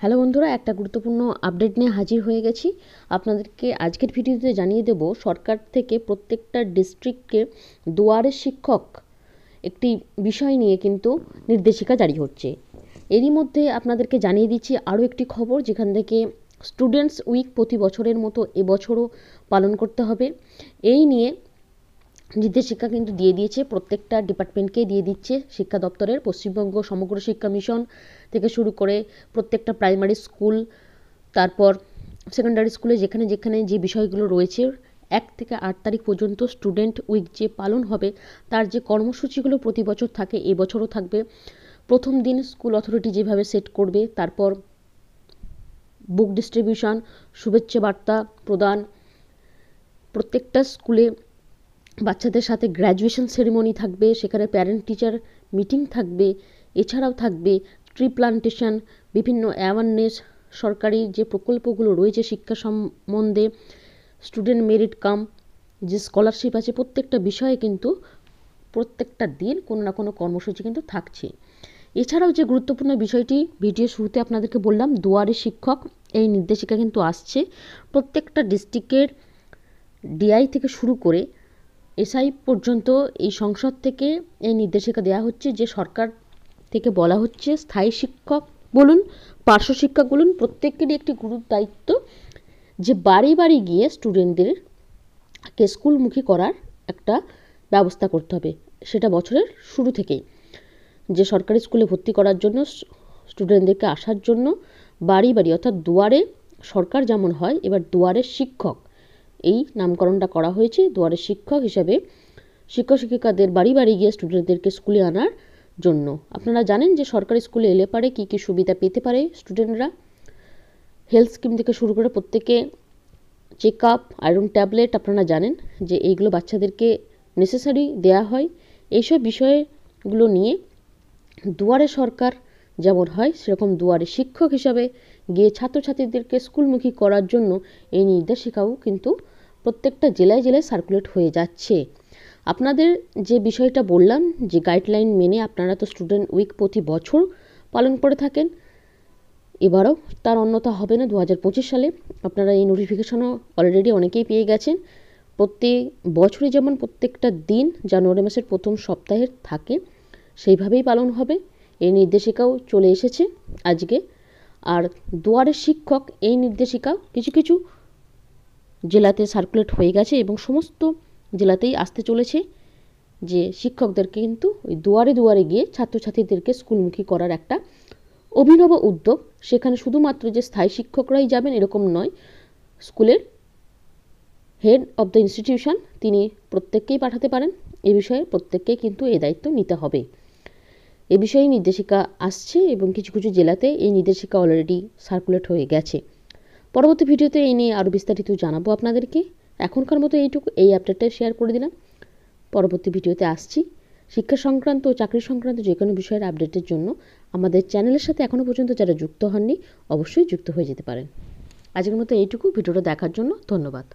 Hello বন্ধুরা, একটা গুরুত্বপূর্ণ আপডেট নিয়ে হাজির হয়ে গেছি। আপনাদেরকে আজকের ভিডিওতে জানিয়ে দেব সরকার থেকে প্রত্যেকটা ডিস্ট্রিক্টকে দুয়ারে শিক্ষক একটি বিষয় নিয়ে কিন্তু নির্দেশিকা জারি হচ্ছে। এরই মধ্যে আপনাদেরকে জানিয়ে দিচ্ছি আরও একটি খবর, যেখান থেকে স্টুডেন্টস উইক প্রতি বছরের মতো এবছরও পালন করতে হবে। এই নিয়ে নির্দেশিকা কিন্তু দিয়ে দিয়েছে, প্রত্যেকটা ডিপার্টমেন্টকে দিয়ে দিচ্ছে শিক্ষা দপ্তরের। পশ্চিমবঙ্গ সমগ্র শিক্ষা মিশন থেকে শুরু করে প্রত্যেকটা প্রাইমারি স্কুল, তারপর সেকেন্ডারি স্কুলে যেখানে যেখানে যে বিষয়গুলো রয়েছে, 1 থেকে 8 তারিখ পর্যন্ত স্টুডেন্ট উইক যে পালন হবে তার যে কর্মসূচিগুলো প্রতি বছর থাকে এবছরও থাকবে। প্রথম দিন স্কুল অথরিটি যেভাবে সেট করবে, তারপর বুক ডিস্ট্রিবিউশন, শুভেচ্ছা বার্তা প্রদান, প্রত্যেকটা স্কুলে বাচ্চাদের সাথে গ্র্যাজুয়েশন সেরিমনি থাকবে, সেখানে প্যারেন্ট টিচার মিটিং থাকবে। এছাড়াও থাকবে ট্রি প্লান্টেশন, বিভিন্ন অ্যাওয়ারনেস, সরকারি যে প্রকল্পগুলো রয়েছে শিক্ষা সম্বন্ধে, স্টুডেন্ট মেরিট কাম যে স্কলারশিপ আছে, প্রত্যেকটা বিষয়ে কিন্তু প্রত্যেকটা দিন কোনো না কোনো কর্মসূচি কিন্তু থাকছে। এছাড়াও যে গুরুত্বপূর্ণ বিষয়টি ভিডিও শুরুতে আপনাদেরকে বললাম, দুয়ারে শিক্ষক, এই নির্দেশিকা কিন্তু আসছে প্রত্যেকটা ডিস্ট্রিক্টের ডিআই থেকে শুরু করে এসআই পর্যন্ত। এই সংসদ থেকে এই নির্দেশিকা দেওয়া হচ্ছে যে সরকার থেকে বলা হচ্ছে স্থায়ী শিক্ষক বলুন, পার্শ্ব শিক্ষক বলুন, প্রত্যেকেরই একটি গুরুত্ব দায়িত্ব যে বাড়ি বাড়ি গিয়ে স্টুডেন্টদেরকে স্কুলমুখী করার একটা ব্যবস্থা করতে হবে। সেটা বছরের শুরু থেকেই, যে সরকারি স্কুলে ভর্তি করার জন্য স্টুডেন্টদেরকে আসার জন্য বাড়ি বাড়ি অর্থাৎ দুয়ারে সরকার যেমন হয়, এবার দুয়ারে শিক্ষক এই নামকরণটা করা হয়েছে। দুয়ারে শিক্ষক হিসাবে শিক্ষক শিক্ষিকাদের বাড়ি বাড়ি গিয়ে স্টুডেন্টদেরকে স্কুলে আনার জন্য। আপনারা জানেন যে সরকারি স্কুলে এলে পারে কী কী সুবিধা পেতে পারে স্টুডেন্টরা। হেলথ স্কিম থেকে শুরু করে প্রত্যেকে চেক আপ, আয়রন ট্যাবলেট, আপনারা জানেন যে এইগুলো বাচ্চাদেরকে নেসেসারি দেয়া হয়। এইসব বিষয়গুলো নিয়ে দুয়ারে সরকার যেমন হয় সেরকম দুয়ারে শিক্ষক হিসাবে গিয়ে ছাত্রছাত্রীদেরকে স্কুলমুখী করার জন্য এই নির্দেশিকাও কিন্তু প্রত্যেকটা জেলায় জেলায় সার্কুলেট হয়ে যাচ্ছে। আপনাদের যে বিষয়টা বললাম যে গাইডলাইন মেনে আপনারা তো স্টুডেন্ট উইক প্রতি বছর পালন করে থাকেন, এবারও তার অন্যথা হবে না 2025 সালে। আপনারা এই নোটিফিকেশনও অলরেডি অনেকেই পেয়ে গেছেন। প্রত্যেক বছরই যেমন প্রত্যেকটা দিন জানুয়ারি মাসের প্রথম সপ্তাহের থাকে, সেইভাবেই পালন হবে। এই নির্দেশিকাও চলে এসেছে আজকে। আর দুয়ারে শিক্ষক এই নির্দেশিকাও কিছু কিছু জেলাতে সার্কুলেট হয়ে গেছে এবং সমস্ত জেলাতেই আসতে চলেছে, যে শিক্ষকদেরকে কিন্তু ওই দুয়ারে দুয়ারে গিয়ে ছাত্রছাত্রীদেরকে স্কুলমুখী করার একটা অভিনব উদ্যোগ। সেখানে শুধুমাত্র যে স্থায়ী শিক্ষকরাই যাবেন এরকম নয়, স্কুলের হেড অব দ্য ইনস্টিটিউশন তিনি প্রত্যেককেই পাঠাতে পারেন। এ বিষয়ে প্রত্যেককেই কিন্তু এই দায়িত্ব নিতে হবে। এ বিষয়ে নির্দেশিকা আসছে এবং কিছু কিছু জেলাতে এই নির্দেশিকা অলরেডি সার্কুলেট হয়ে গেছে। পরবর্তী ভিডিওতে এই নিয়ে আরও বিস্তারিত জানাবো আপনাদেরকে। এখনকার মতো এইটুকু, এই আপডেটটা শেয়ার করে দিলাম। পরবর্তী ভিডিওতে আসছি শিক্ষা সংক্রান্ত ও চাকরি সংক্রান্ত যে কোনো বিষয়ের আপডেটের জন্য। আমাদের চ্যানেলের সাথে এখনও পর্যন্ত যারা যুক্ত হননি অবশ্যই যুক্ত হয়ে যেতে পারেন। আজকের মতো এইটুকু, ভিডিওটা দেখার জন্য ধন্যবাদ।